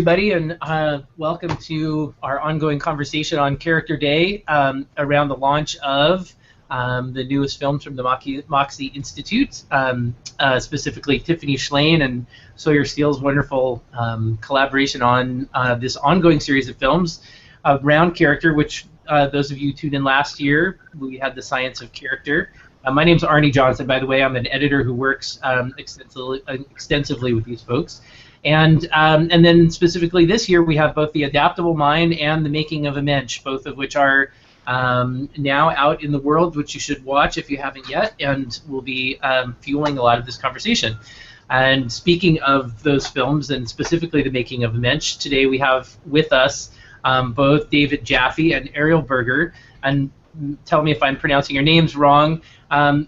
Everybody, and welcome to our ongoing conversation on Character Day around the launch of the newest films from the Moxie Institute, specifically Tiffany Schlane and Sawyer Steele's wonderful collaboration on this ongoing series of films around character, which those of you tuned in last year, we had the Science of Character. My name's Arnie Johnson, by the way. I'm an editor who works extensively with these folks. And then specifically this year, we have both The Adaptable Mind and The Making of a Mensch, both of which are now out in the world, which you should watch if you haven't yet, and will be fueling a lot of this conversation. And speaking of those films, and specifically The Making of a Mensch, today we have with us both David Jaffe and Ariel Berger, and tell me if I'm pronouncing your names wrong,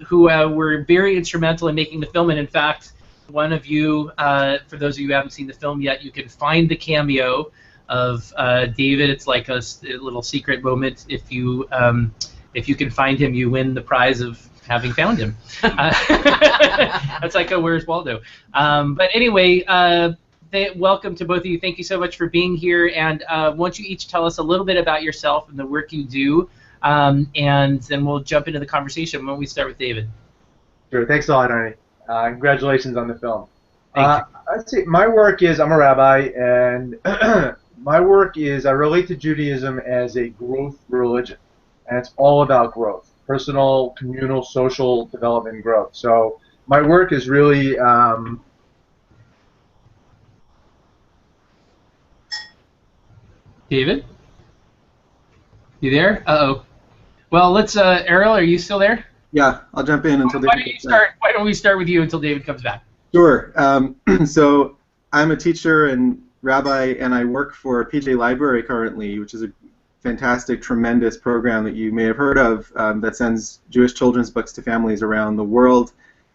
who were very instrumental in making the film, and in fact, one of you, for those of you who haven't seen the film yet, you can find the cameo of David. It's like a little secret moment. If you can find him, you win the prize of having found him. That's like a Where's Waldo? But anyway, welcome to both of you. Thank you so much for being here. And won't you each tell us a little bit about yourself and the work you do, and then we'll jump into the conversation. Why don't we start with David? Sure. Thanks a lot, Arnie. Congratulations on the film. Thank you. I'd say my work is, I'm a rabbi, and my work is I relate to Judaism as a growth religion, and it's all about growth, personal, communal, social development growth. So my work is really David? You there? Uh-oh. Well, let's, Ariel, are you still there? Yeah, I'll jump in until David comes back. Why don't we start with you until David comes back? Sure. So I'm a teacher and rabbi, and I work for PJ Library currently, which is a fantastic, tremendous program that you may have heard of that sends Jewish children's books to families around the world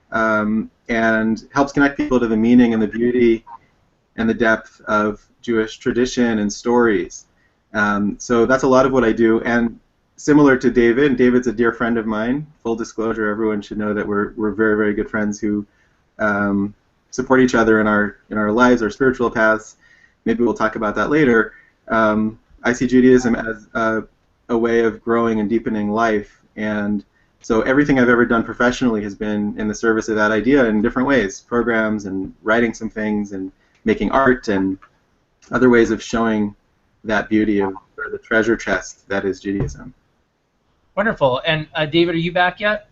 and helps connect people to the meaning and the beauty and the depth of Jewish tradition and stories. So that's a lot of what I do. And similar to David, and David's a dear friend of mine. Full disclosure, everyone should know that we're very, very good friends who support each other in our lives, our spiritual paths. Maybe we'll talk about that later. I see Judaism as a way of growing and deepening life, and so everything I've ever done professionally has been in the service of that idea in different ways, programs and writing some things and making art and other ways of showing that beauty of or the treasure chest that is Judaism. Wonderful. And David, are you back yet?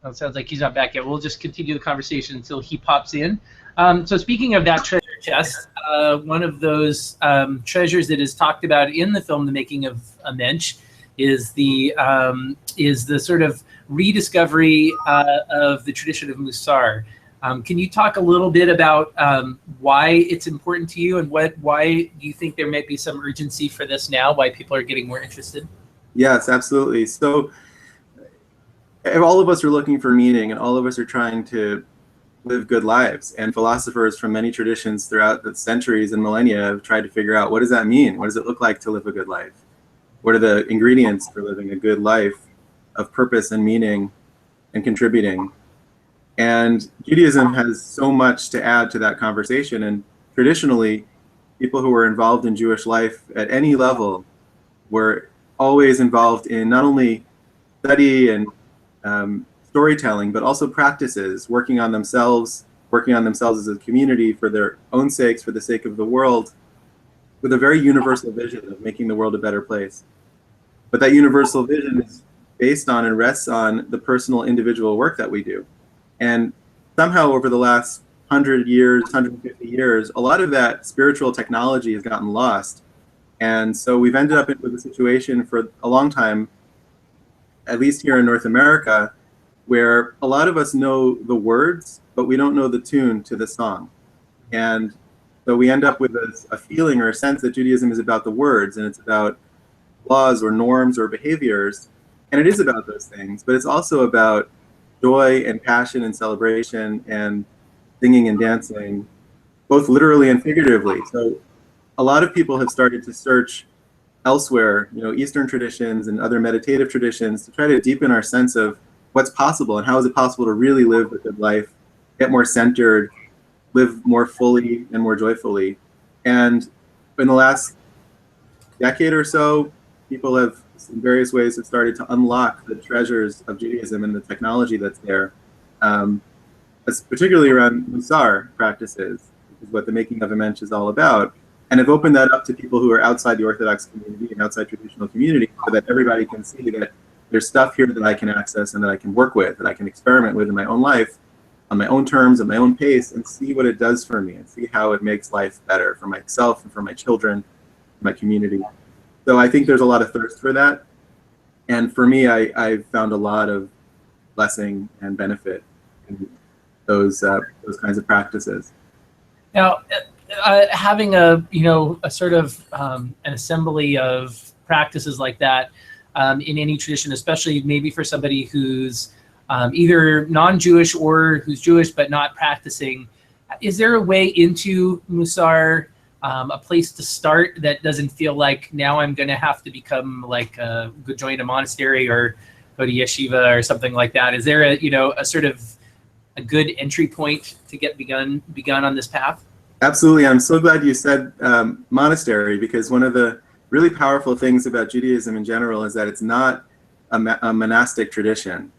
Oh, it sounds like he's not back yet. We'll just continue the conversation until he pops in. So speaking of that treasure chest, one of those treasures that is talked about in the film, The Making of a Mensch, is the sort of rediscovery of the tradition of Mussar. Can you talk a little bit about why it's important to you and why do you think there might be some urgency for this now, why people are getting more interested? Yes, absolutely. So all of us are looking for meaning, and all of us are trying to live good lives. And philosophers from many traditions throughout the centuries and millennia have tried to figure out, what does that mean? What does it look like to live a good life? What are the ingredients for living a good life of purpose and meaning and contributing? And Judaism has so much to add to that conversation. And traditionally, people who were involved in Jewish life at any level were always involved in not only study and storytelling, but also practices, working on themselves as a community for their own sakes, for the sake of the world, with a very universal vision of making the world a better place. But that universal vision is based on and rests on the personal individual work that we do. And somehow over the last 100 years, 150 years, a lot of that spiritual technology has gotten lost. And so we've ended up with a situation for a long time, at least here in North America, where a lot of us know the words, but we don't know the tune to the song. And so we end up with a feeling or a sense that Judaism is about the words, and it's about laws or norms or behaviors. And it is about those things, but it's also about joy and passion and celebration and singing and dancing, both literally and figuratively. So a lot of people have started to search elsewhere, Eastern traditions and other meditative traditions, to try to deepen our sense of what's possible and how is it possible to really live a good life, get more centered, live more fully and more joyfully. And in the last decade or so, people have, in various ways, have started to unlock the treasures of Judaism and the technology that's there, particularly around Mussar practices, which is what the Making of a Mensch is all about, and have opened that up to people who are outside the Orthodox community and outside traditional community, so that everybody can see that there's stuff here that I can access and that I can work with, that I can experiment with in my own life, on my own terms, at my own pace, and see what it does for me, and see how it makes life better for myself and for my children, my community. So I think there's a lot of thirst for that. And for me, I've found a lot of blessing and benefit in those kinds of practices. Now, having a sort of an assembly of practices like that in any tradition, especially maybe for somebody who's either non-Jewish or who's Jewish but not practicing, is there a way into Mussar, a place to start that doesn't feel like now I'm going to have to become like go join a monastery or go to yeshiva or something like that? Is there a sort of a good entry point to get begun on this path? Absolutely. I'm so glad you said monastery, because one of the really powerful things about Judaism in general is that it's not a monastic tradition.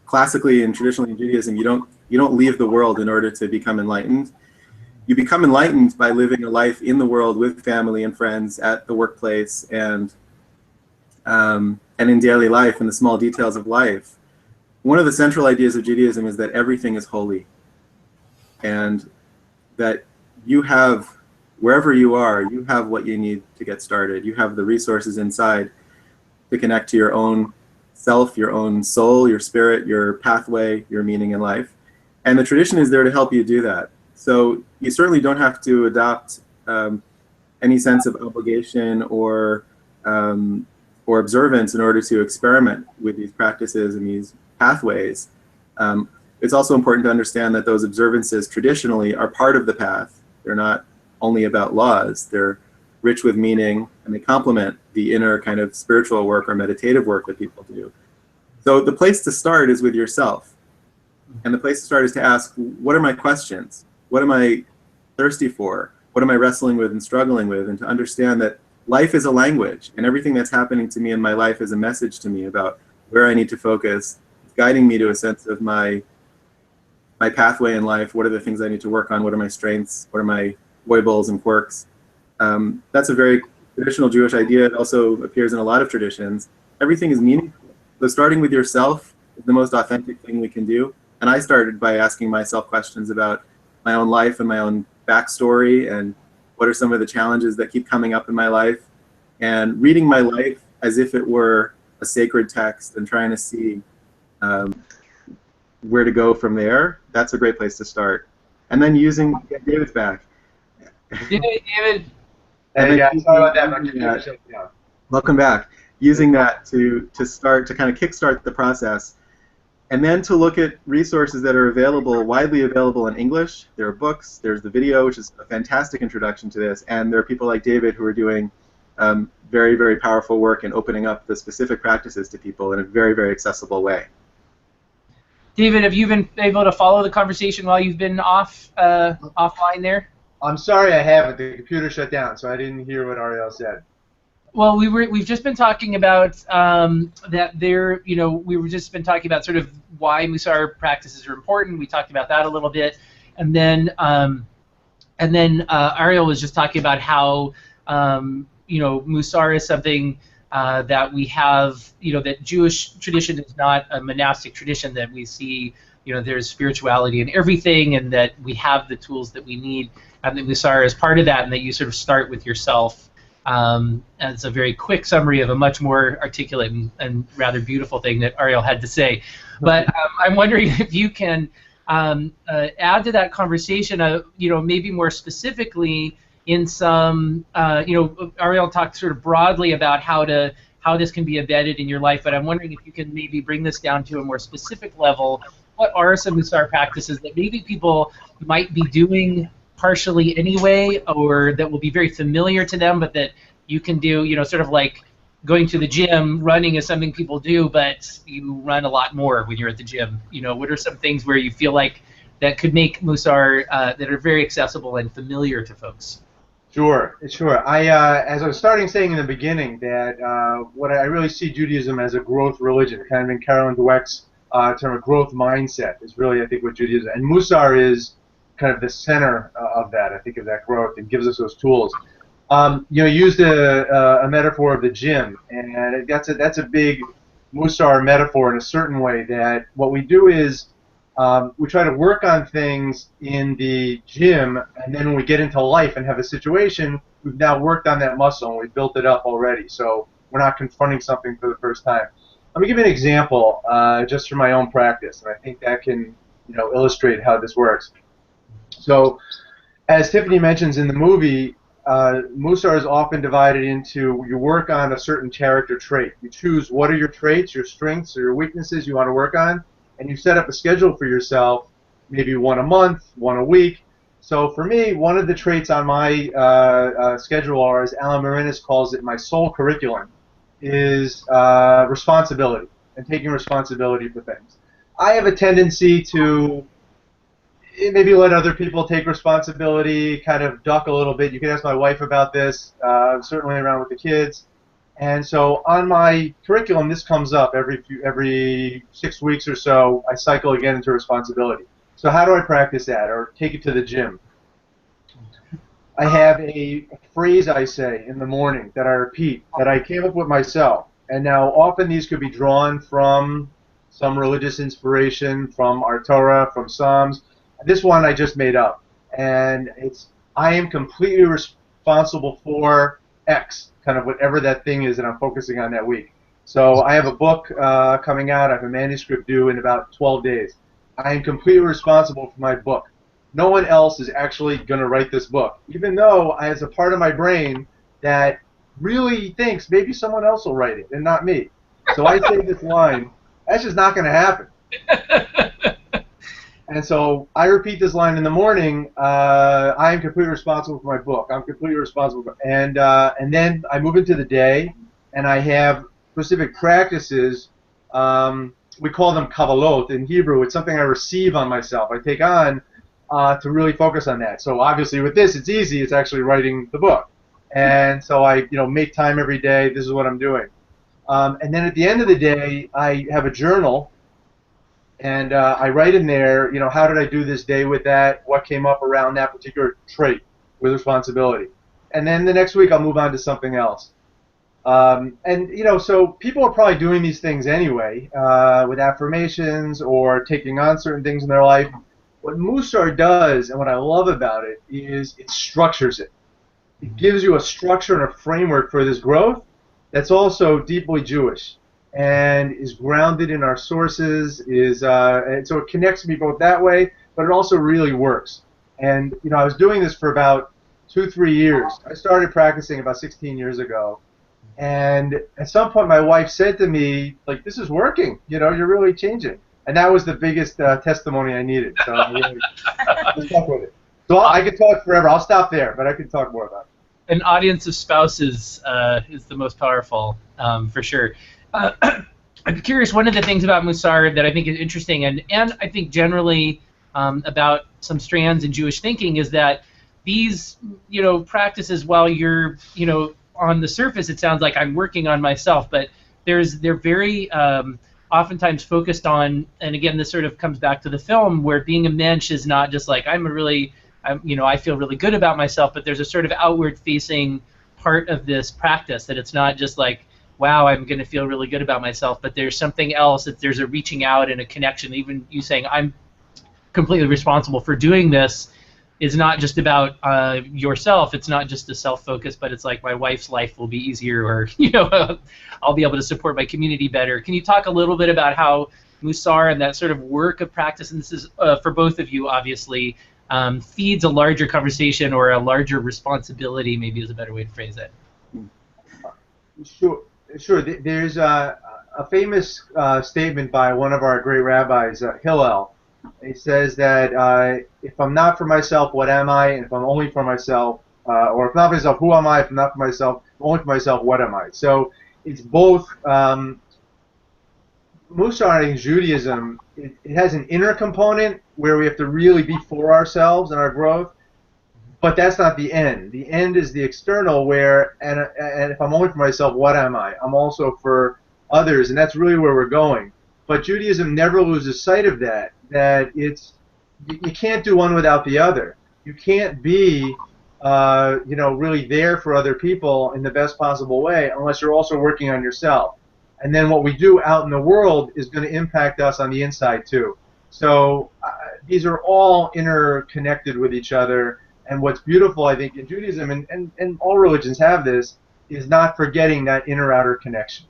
Classically and traditionally in Judaism, you don't leave the world in order to become enlightened. You become enlightened by living a life in the world with family and friends, at the workplace, and in daily life, in the small details of life. One of the central ideas of Judaism is that everything is holy, and that you have, wherever you are, you have what you need to get started. You have the resources inside to connect to your own self, your own soul, your spirit, your pathway, your meaning in life. And the tradition is there to help you do that. So you certainly don't have to adopt any sense of obligation or observance in order to experiment with these practices and these pathways. It's also important to understand that those observances traditionally are part of the path. They're not only about laws. They're rich with meaning, and they complement the inner kind of spiritual work or meditative work that people do. So the place to start is with yourself. And the place to start is to ask, what are my questions? What am I thirsty for? What am I wrestling with and struggling with? And to understand that life is a language, and everything that's happening to me in my life is a message to me about where I need to focus. It's guiding me to a sense of my pathway in life. What are the things I need to work on? What are my strengths? What are my foibles and quirks? That's a very traditional Jewish idea. It also appears in a lot of traditions. Everything is meaningful. So starting with yourself is the most authentic thing we can do. And I started by asking myself questions about my own life and my own backstory, and what are some of the challenges that keep coming up in my life, and reading my life as if it were a sacred text and trying to see where to go from there. That's a great place to start. And then David's back. David. Hey guys, sorry about that. Welcome back. Using that to start to kind of kickstart the process, and then to look at resources that are widely available in English. There are books. There's the video, which is a fantastic introduction to this, and there are people like David who are doing very, very powerful work in opening up the specific practices to people in a very, very accessible way. David, have you been able to follow the conversation while you've been offline there? I'm sorry, I haven't. The computer shut down, so I didn't hear what Ariel said. Well, we've just been talking about we've just been talking about sort of why Mussar practices are important. We talked about that a little bit, and then Ariel was just talking about how Mussar is something that we have, that Jewish tradition is not a monastic tradition, that we see, there's spirituality in everything, and that we have the tools that we need, and that Mussar is part of that, and that you sort of start with yourself. As a very quick summary of a much more articulate and rather beautiful thing that Ariel had to say. But I'm wondering if you can add to that conversation, maybe more specifically in some, Ariel talked sort of broadly about how this can be embedded in your life, but I'm wondering if you can maybe bring this down to a more specific level. What are some Mussar practices that maybe people might be doing partially anyway, or that will be very familiar to them, but that you can do, sort of like going to the gym. Running is something people do, but you run a lot more when you're at the gym. What are some things where you feel like that could make Mussar that are very accessible and familiar to folks? Sure, sure. As I was saying in the beginning, that what I really see Judaism as a growth religion, kind of in Carolyn Dweck's term of growth mindset, is really, I think, what Judaism, and Mussar is kind of the center of that, I think, of that growth, and gives us those tools. You know, you used a metaphor of the gym, and that's a big Mussar metaphor in a certain way, that what we do is we try to work on things in the gym, and then when we get into life and have a situation, we've now worked on that muscle and we've built it up already. So we're not confronting something for the first time. Let me give you an example just from my own practice, and I think that can, you know, illustrate how this works. So, as Tiffany mentions in the movie, Mussar is often divided into, you work on a certain character trait. You choose what are your traits, your strengths, or your weaknesses you want to work on, and you set up a schedule for yourself, maybe one a month, one a week. So for me, one of the traits on my schedule, or as Alan Marinis calls it, my soul curriculum, is responsibility and taking responsibility for things. I have a tendency to maybe let other people take responsibility, kind of duck a little bit. You can ask my wife about this, certainly around with the kids. And so on my curriculum, this comes up every 6 weeks or so. I cycle again into responsibility. So how do I practice that, or take it to the gym? I have a phrase I say in the morning that I repeat, that I came up with myself. And now often these could be drawn from some religious inspiration, from our Torah, from Psalms. This one I just made up, and it's, I am completely responsible for X, kind of whatever that thing is that I'm focusing on that week. So I have a book coming out. I have a manuscript due in about 12 days. I am completely responsible for my book. No one else is actually going to write this book, even though I have a part of my brain that really thinks maybe someone else will write it and not me. So I say this line, that's just not going to happen. And so I repeat this line in the morning. I am completely responsible for my book. I'm completely responsible for, and then I move into the day, and I have specific practices. We call them kabbalot in Hebrew. It's something I receive on myself. I take on to really focus on that. So obviously with this, it's easy. It's actually writing the book, and so I make time every day. This is what I'm doing, and then at the end of the day, I have a journal. And I write in there, how did I do this day with that? What came up around that particular trait with responsibility? And then the next week I'll move on to something else. So people are probably doing these things anyway with affirmations or taking on certain things in their life. What Mussar does, and what I love about it, is it structures it. It gives you a structure and a framework for this growth that's also deeply Jewish, and is grounded in our sources, and so it connects me both that way, but it also really works. And I was doing this for about 2-3 years. I started practicing about 16 years ago, and at some point my wife said to me, like, this is working, you're really changing. And that was the biggest testimony I needed, so I really stuck with it. So I could talk forever. I'll stop there, but I could talk more about it. An audience of spouses is the most powerful, for sure. I'm curious, one of the things about Mussar that I think is interesting, and I think generally about some strands in Jewish thinking, is that these practices, while you're on the surface it sounds like I'm working on myself, but they're very oftentimes focused on, and again this sort of comes back to the film, where being a mensch is not just like I feel really good about myself, but there's a sort of outward facing part of this practice, that it's not just like, wow, I'm going to feel really good about myself, but there's something else, that there's a reaching out and a connection. Even you saying I'm completely responsible for doing this is not just about yourself. It's not just a self-focus, but it's like my wife's life will be easier, or I'll be able to support my community better. Can you talk a little bit about how Mussar and that sort of work of practice, and this is for both of you obviously, feeds a larger conversation or a larger responsibility, maybe is a better way to phrase it? Sure. There's a famous statement by one of our great rabbis, Hillel. He says that if I'm not for myself, what am I? And if I'm only for myself, or if not for myself, who am I? If I'm not for myself, only for myself, what am I? So it's both. Mussar in Judaism, it has an inner component where we have to really be for ourselves and our growth, But that's not the end. The end is the external where, and if I'm only for myself, what am I? I'm also for others, and that's really where we're going. But Judaism never loses sight of that, that you can't do one without the other. You can't be, really there for other people in the best possible way unless you're also working on yourself. And then what we do out in the world is going to impact us on the inside too. So these are all interconnected with each other. And what's beautiful, I think, in Judaism, and all religions have this, is not forgetting that inner-outer connection.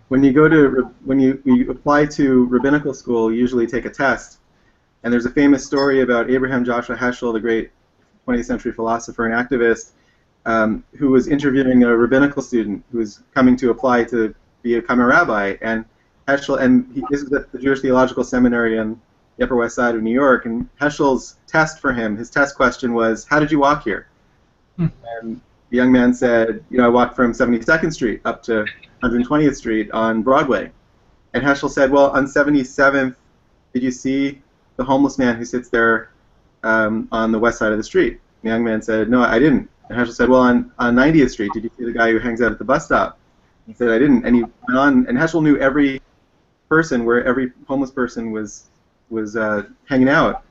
When you apply to rabbinical school, you usually take a test. And there's a famous story about Abraham Joshua Heschel, the great 20th century philosopher and activist, who was interviewing a rabbinical student who was coming to apply to become a rabbi. And Heschel, this is at the Jewish Theological Seminary on the Upper West Side of New York, and Heschel's test for him, his test question was, "How did you walk here?" And the young man said, "I walked from 72nd Street up to 120th Street on Broadway." And Heschel said, "Well, on 77th, did you see the homeless man who sits there on the west side of the street?" The young man said, "No, I didn't." And Heschel said, "Well, on 90th Street, did you see the guy who hangs out at the bus stop?" He said, "I didn't." And he went on, and Heschel knew every person where every homeless person was hanging out.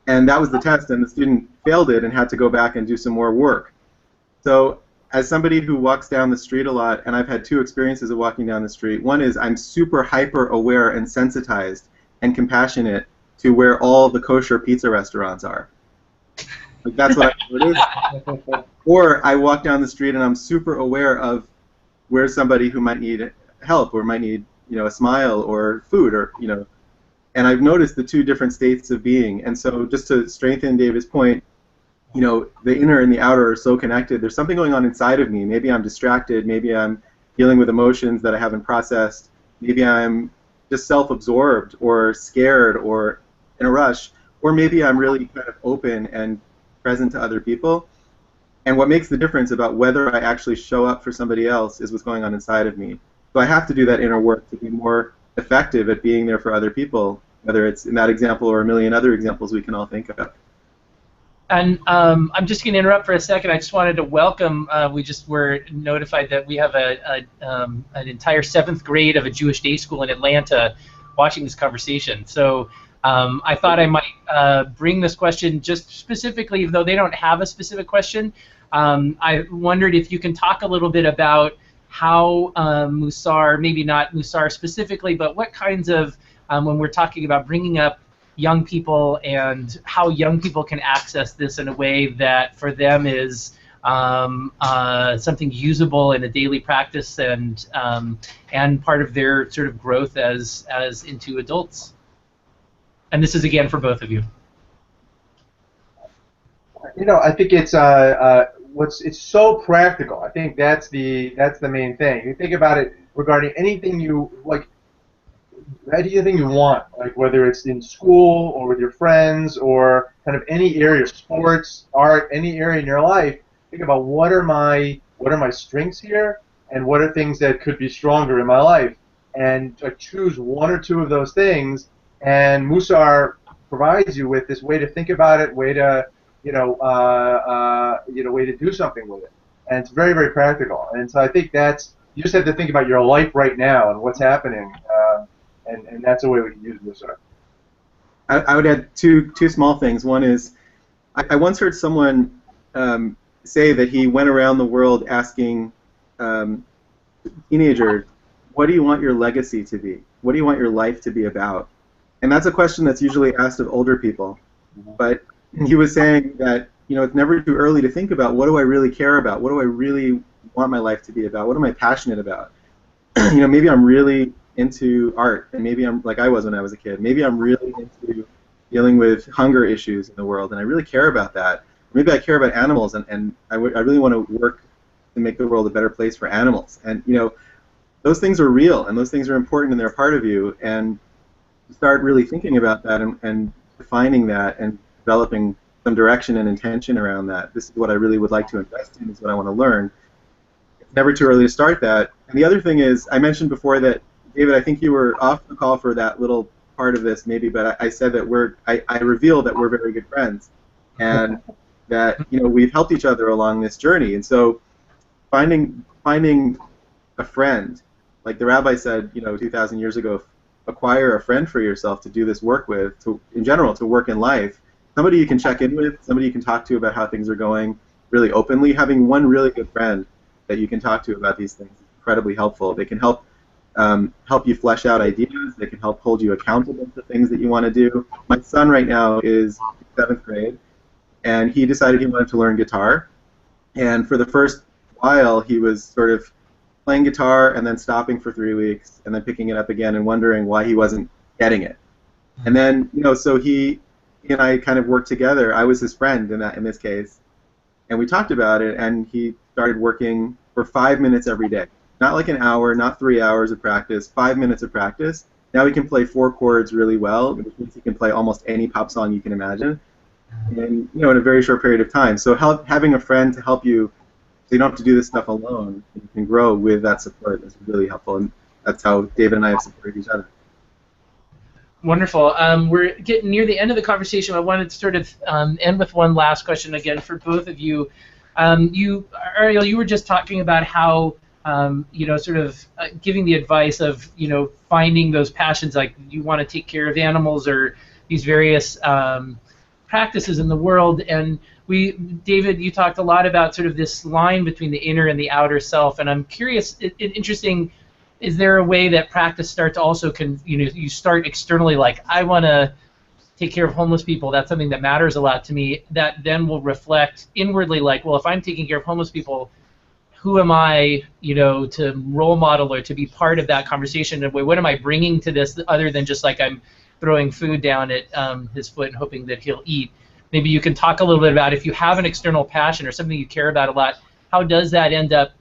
And that was the test, and the student failed it and had to go back and do some more work. So as somebody who walks down the street a lot, and I've had two experiences of walking down the street, one is I'm super hyper aware and sensitized and compassionate to where all the kosher pizza restaurants are. Like, that's what I notice. Or I walk down the street and I'm super aware of where somebody who might need help or might need a smile or food or and I've noticed the two different states of being. And so just to strengthen David's point, the inner and the outer are so connected. There's something going on inside of me. Maybe I'm distracted. Maybe I'm dealing with emotions that I haven't processed. Maybe I'm just self-absorbed or scared or in a rush. Or maybe I'm really kind of open and present to other people. And what makes the difference about whether I actually show up for somebody else is what's going on inside of me. So I have to do that inner work to be more effective at being there for other people, whether it's in that example or a million other examples we can all think of. And I'm just going to interrupt for a second. I just wanted to welcome, we just were notified that we have an entire 7th grade of a Jewish day school in Atlanta watching this conversation. So I thought I might bring this question just specifically, even though they don't have a specific question. I wondered if you can talk a little bit about how Mussar, maybe not Mussar specifically, but what kinds of, when we're talking about bringing up young people and how young people can access this in a way that for them is something usable in a daily practice and part of their sort of growth as into adults. And this is again for both of you. I think it's it's so practical. I think that's the main thing. You think about it regarding anything you like, anything you want, like whether it's in school or with your friends or kind of any area, sports, art, any area in your life. Think about what are my strengths here, and what are things that could be stronger in my life, and choose one or two of those things. And Mussar provides you with this way to think about it, way to way to do something with it, and it's very, very practical. And so I think you just have to think about your life right now and what's happening, and that's a way we can use Mussar. I would add two small things. One is, I once heard someone say that he went around the world asking teenagers, "What do you want your legacy to be? What do you want your life to be about?" And that's a question that's usually asked of older people. But he was saying that it's never too early to think about what do I really care about? What do I really want my life to be about? What am I passionate about? Maybe I'm really into art, and maybe I'm like I was when I was a kid. Maybe I'm really into dealing with hunger issues in the world, and I really care about that. Maybe I care about animals, and I really want to work to make the world a better place for animals. And those things are real, and those things are important, and they're part of you. And start really thinking about that and defining that and developing some direction and intention around that. This is what I really would like to invest in. This is what I want to learn. It's never too early to start that. And the other thing is, I mentioned before that, David, I think you were off the call for that little part of this maybe, but I said that I revealed that we're very good friends. And that we've helped each other along this journey. And so finding a friend, like the rabbi said, 2,000 years ago, acquire a friend for yourself to do this work with, in general, to work in life. Somebody you can check in with, somebody you can talk to about how things are going really openly. Having one really good friend that you can talk to about these things is incredibly helpful. They can help you flesh out ideas. They can help hold you accountable to things that you want to do. My son right now is 7th grade, and he decided he wanted to learn guitar. And for the first while, he was sort of playing guitar and then stopping for 3 weeks and then picking it up again and wondering why he wasn't getting it. And then, so he and I kind of worked together. I was his friend in this case, and we talked about it, and he started working for 5 minutes every day. Not like an hour, not 3 hours of practice, 5 minutes of practice. Now he can play 4 chords really well, which means he can play almost any pop song you can imagine, and in a very short period of time. So having a friend to help you, so you don't have to do this stuff alone, and you can grow with that support is really helpful, and that's how David and I have supported each other. Wonderful. We're getting near the end of the conversation. I wanted to sort of end with one last question again for both of you. Ariel, you were just talking about how sort of giving the advice of finding those passions, like you want to take care of animals or these various practices in the world. And David, you talked a lot about sort of this line between the inner and the outer self, and I'm curious, interesting, is there a way that practice starts also you start externally, like I want to take care of homeless people, that's something that matters a lot to me, that then will reflect inwardly, like, well, if I'm taking care of homeless people, who am I, to role model or to be part of that conversation? And what am I bringing to this other than just like I'm throwing food down at his foot and hoping that he'll eat? Maybe you can talk a little bit about if you have an external passion or something you care about a lot, how does that end up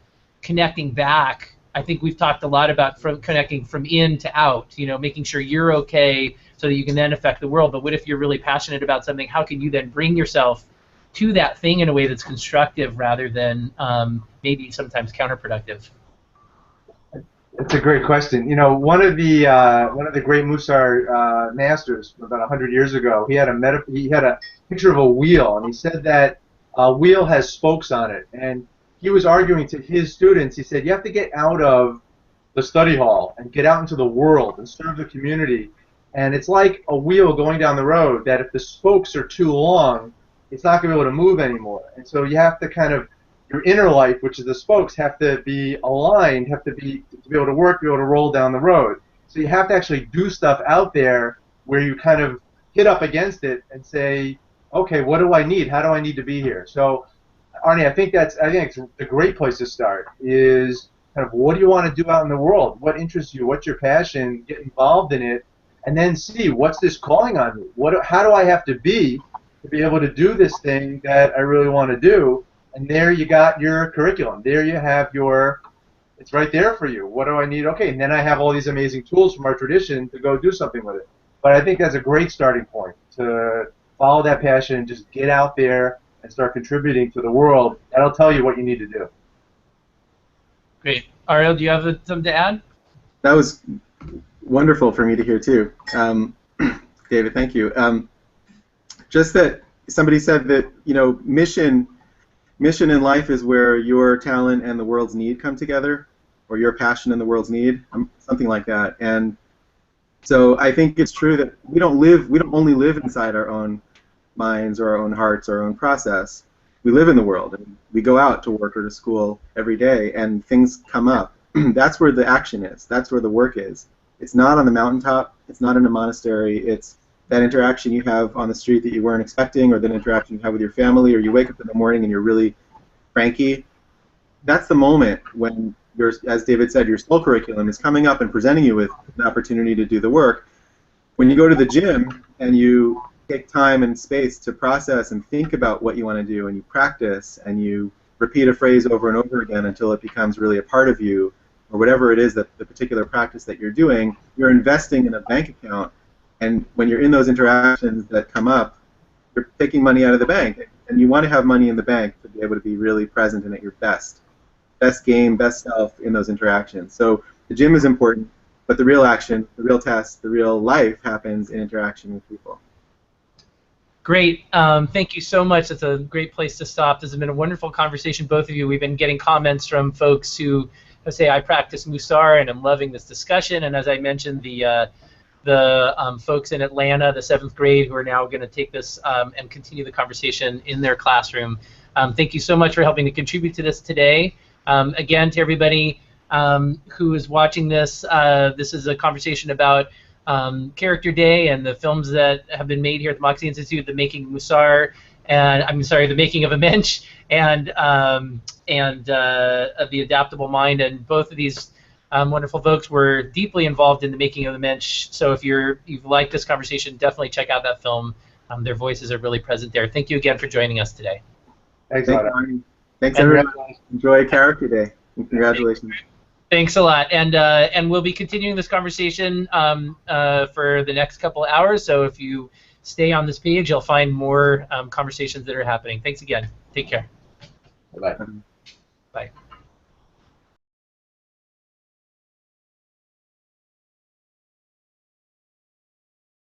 connecting back? I think we've talked a lot about connecting from in to out, making sure you're okay so that you can then affect the world. But what if you're really passionate about something? How can you then bring yourself to that thing in a way that's constructive rather than maybe sometimes counterproductive? It's a great question. One of the great Mussar masters from about 100 years ago, he had a picture of a wheel, and he said that a wheel has spokes on it. And he was arguing to his students. He said, you have to get out of the study hall and get out into the world and serve the community. And it's like a wheel going down the road that if the spokes are too long, it's not going to be able to move anymore. And so you have to kind of, your inner life, which is the spokes, have to be aligned, have to be able to work, be able to roll down the road. So you have to actually do stuff out there where you kind of hit up against it and say, okay, what do I need? How do I need to be here? So, Arnie, I think it's a great place to start, is kind of what do you want to do out in the world? What interests you? What's your passion? Get involved in it, and then see, what's this calling on me? How do I have to be able to do this thing that I really want to do? And there you got your curriculum. There you have it's right there for you. What do I need? Okay, and then I have all these amazing tools from our tradition to go do something with it. But I think that's a great starting point, to follow that passion and just get out there and start contributing to the world. That'll tell you what you need to do. Great. Ariel, do you have something to add? That was wonderful for me to hear too. David, thank you. Just that somebody said that, mission in life is where your talent and the world's need come together, or your passion and the world's need, something like that. And so I think it's true that we don't only live inside our own minds or our own hearts or our own process. We live in the world, and we go out to work or to school every day, and things come up. That's where the action is. That's where the work is. It's not on the mountaintop. It's not in a monastery. It's that interaction you have on the street that you weren't expecting, or that interaction you have with your family, or you wake up in the morning and you're really cranky. That's the moment when, as David said, your soul curriculum is coming up and presenting you with an opportunity to do the work. When you go to the gym and you take time and space to process and think about what you want to do, and you practice and you repeat a phrase over and over again until it becomes really a part of you, or whatever it is that the particular practice that you're doing, you're investing in a bank account. And when you're in those interactions that come up, you're taking money out of the bank, and you want to have money in the bank to be able to be really present and at your best game, best self in those interactions. So the gym is important, but the real action, the real test, the real life happens in interaction with people. Great. Thank you so much. That's a great place to stop. This has been a wonderful conversation, both of you. We've been getting comments from folks who say, I practice Mussar and I'm loving this discussion. And as I mentioned, the folks in Atlanta, the 7th grade, who are now going to take this and continue the conversation in their classroom. Thank you so much for helping to contribute to this today. Again, to everybody who is watching this, this is a conversation about Character Day and the films that have been made here at the Moxie Institute, The Making of Mussar, and The Making of a Mensch, and The Adaptable Mind. And both of these wonderful folks were deeply involved in The Making of a Mensch. So if you've liked this conversation, definitely check out that film. Their voices are really present there. Thank you again for joining us today. Thanks, Thanks everyone. Enjoy Character Day. And congratulations. Thanks a lot, and we'll be continuing this conversation for the next couple of hours. So if you stay on this page, you'll find more conversations that are happening. Thanks again. Take care. Bye. Bye.